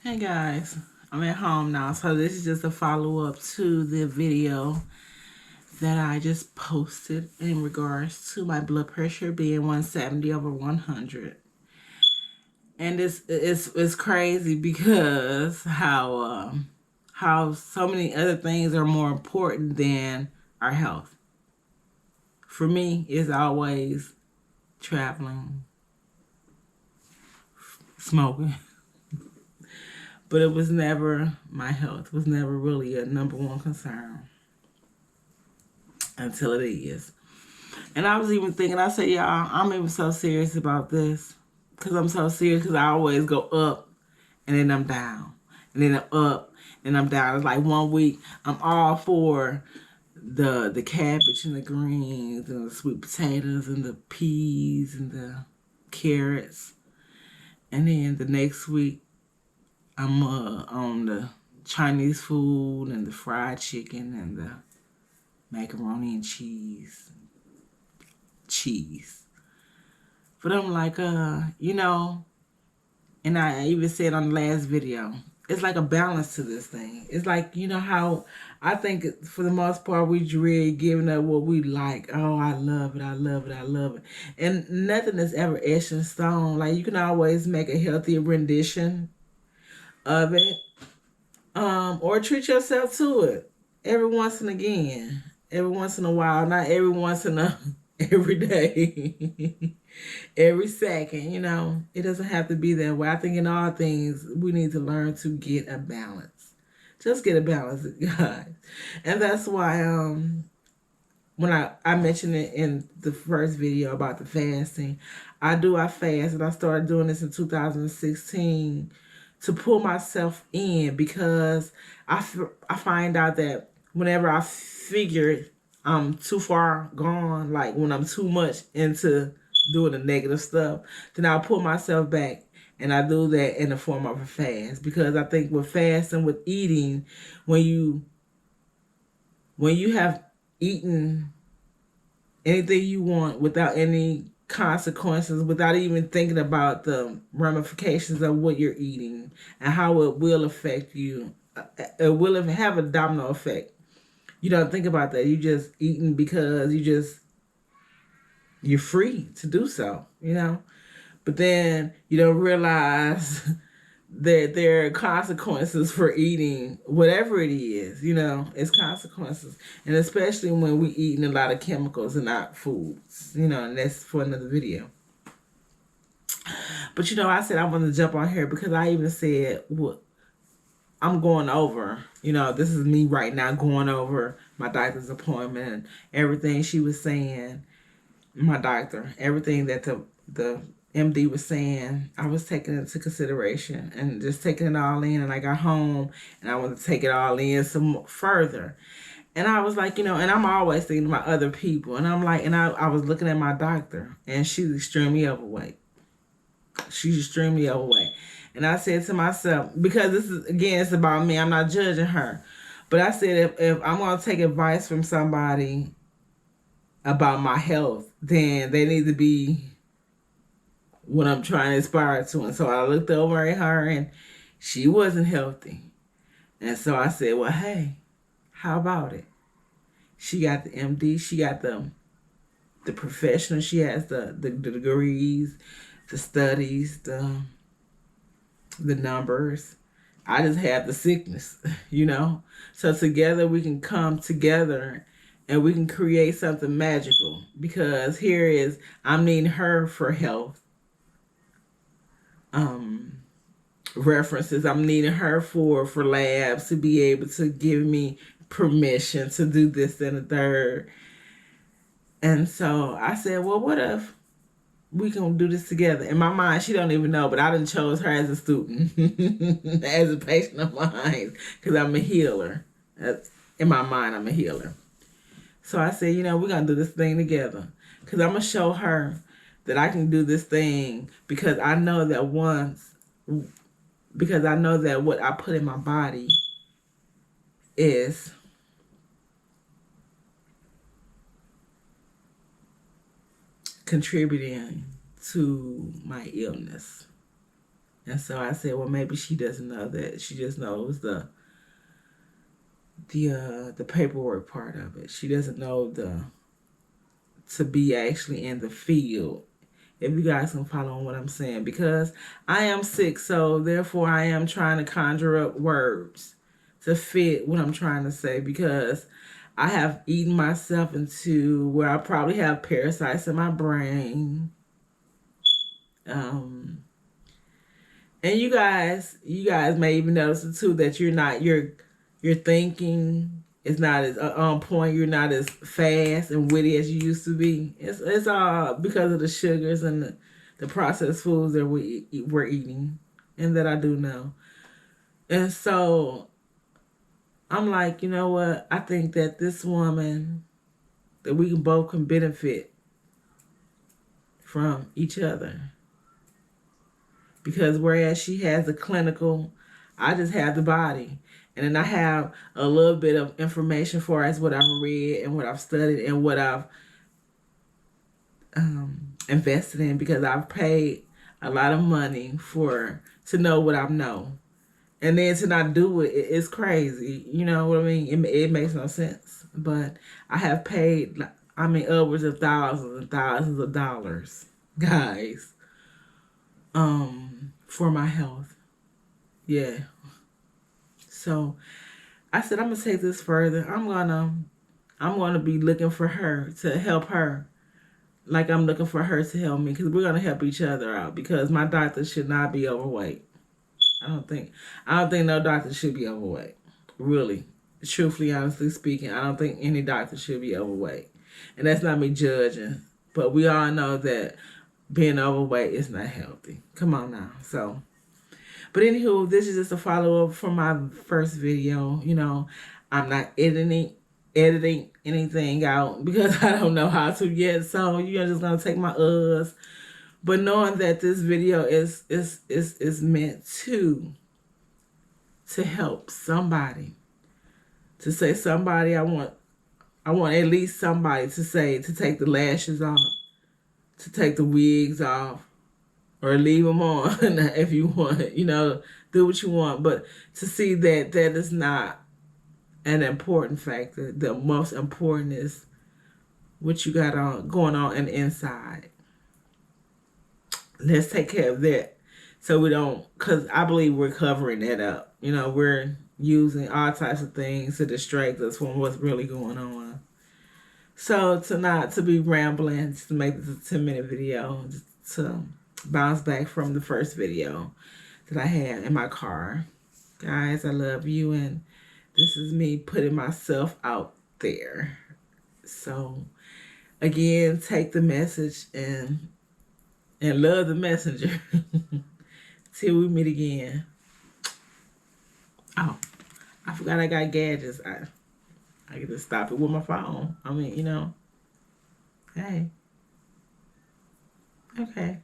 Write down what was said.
Hey guys, I'm at home now, so this is just a follow-up to the video that I just posted in regards to my blood pressure being 170 over 100. And it's crazy because how so many other things are more important than our health. For me, it's always traveling, smoking, but it was never my health. It was never really a number one concern until it is. And I was even thinking, I said, y'all, I'm even so serious about this. Because I'm so serious because I always go up and then I'm down. And then I'm up and I'm down. It's like one week I'm all for the cabbage and the greens and the sweet potatoes and the peas and the carrots. And then the next week I'm on the Chinese food and the fried chicken and the macaroni and cheese. But I'm like, and I even said on the last video, it's like a balance to this thing. It's like, how I think for the most part we dread giving up what we like. Oh, I love it, I love it, I love it. And nothing is ever etched in stone. Like you can always make a healthy rendition of it. Or treat yourself to it every once and again. Every once in a while, not every once in a every day. Every second, it doesn't have to be that way. I think in all things we need to learn to get a balance. Just get a balance, guys. And that's why when I mentioned it in the first video about the fasting, I fast, and I started doing this in 2016 to pull myself in because I find out that whenever I figure I'm too far gone, like when I'm too much into doing the negative stuff, then I'll pull myself back, and I do that in the form of a fast, because I think with fasting, with eating, when you have eaten anything you want without any consequences, without even thinking about the ramifications of what you're eating and how it will affect you, it will have a domino effect. You don't think about that. You just eating because you're free to do so. But then you don't realize that there are consequences for eating whatever it is. It's consequences. And especially when we eating a lot of chemicals in our foods, and that's for another video. But I said I want to jump on here because I even said what I'm going over. This is me right now going over my doctor's appointment and everything she was saying. My doctor, everything that the MD was saying, I was taking into consideration and just taking it all in. And I got home and I wanted to take it all in some further. And I was like, and I'm always thinking about other people. And I'm like, and I was looking at my doctor, and she's extremely overweight. She's extremely overweight. And I said to myself, because this is, again, it's about me, I'm not judging her. But I said, if I'm going to take advice from somebody about my health, then they need to be what I'm trying to aspire to. And so I looked over at her, and she wasn't healthy. And so I said, well, hey, how about it? She got the MD, she got the professional, she has the degrees, the studies, the numbers. I just have the sickness. So together we can come together and we can create something magical, because here is, I'm needing her for health references. I'm needing her for labs to be able to give me permission to do this and the third. And so I said, well, what if we can do this together? In my mind, she don't even know, but I done chose her as a student, as a patient of mine, because I'm a healer. In my mind, I'm a healer. So I said, we're going to do this thing together, because I'm going to show her that I can do this thing, because I know that what I put in my body is contributing to my illness. And so I said, well, maybe she doesn't know that. She just knows the paperwork part of it. She doesn't know the to be actually in the field. If you guys can follow what I'm saying, because I am sick, so therefore I am trying to conjure up words to fit what I'm trying to say, because I have eaten myself into where I probably have parasites in my brain. Um, and you guys may even notice it too, that your thinking is not as on point. You're not as fast and witty as you used to be. It's all because of the sugars and the processed foods that we're eating, and that I do know. And so I'm like, you know what? I think that this woman, that we can both can benefit from each other, because whereas she has the clinical, I just have the body. And then I have a little bit of information for as what I've read and what I've studied and what I've invested in, because I've paid a lot of money for to know what I know. And then to not do it, it's crazy. You know what I mean? It makes no sense. But I have paid, I mean, upwards of thousands and thousands of dollars, guys, for my health. Yeah. So I said, I'm gonna take this further. I'm gonna be looking for her to help her, like I'm looking for her to help me, because we're gonna help each other out. Because my doctor should not be overweight. I don't think I don't think no doctor should be overweight. Really, truthfully, honestly speaking, I don't think any doctor should be overweight. And that's not me judging, but we all know that being overweight is not healthy. Come on now. So, but anywho, this is just a follow up from my first video. I'm not editing anything out because I don't know how to yet. So you're just gonna take my uhs. But knowing that this video is meant to help somebody, to say somebody, I want at least somebody to say to take the lashes off, to take the wigs off, or leave them on if you want. Do what you want, but to see that that is not an important factor. The most important is what you got on going on in the inside. Let's take care of that, so we don't, because I believe we're covering that up. We're using all types of things to distract us from what's really going on. So to be rambling, just to make this a 10-minute video, just to bounce back from the first video that I had in my car. Guys, I love you, and this is me putting myself out there. So again, take the message and love the messenger. Till we meet again. Oh, I forgot I got gadgets. I get to stop it with my phone. I mean, hey. Okay.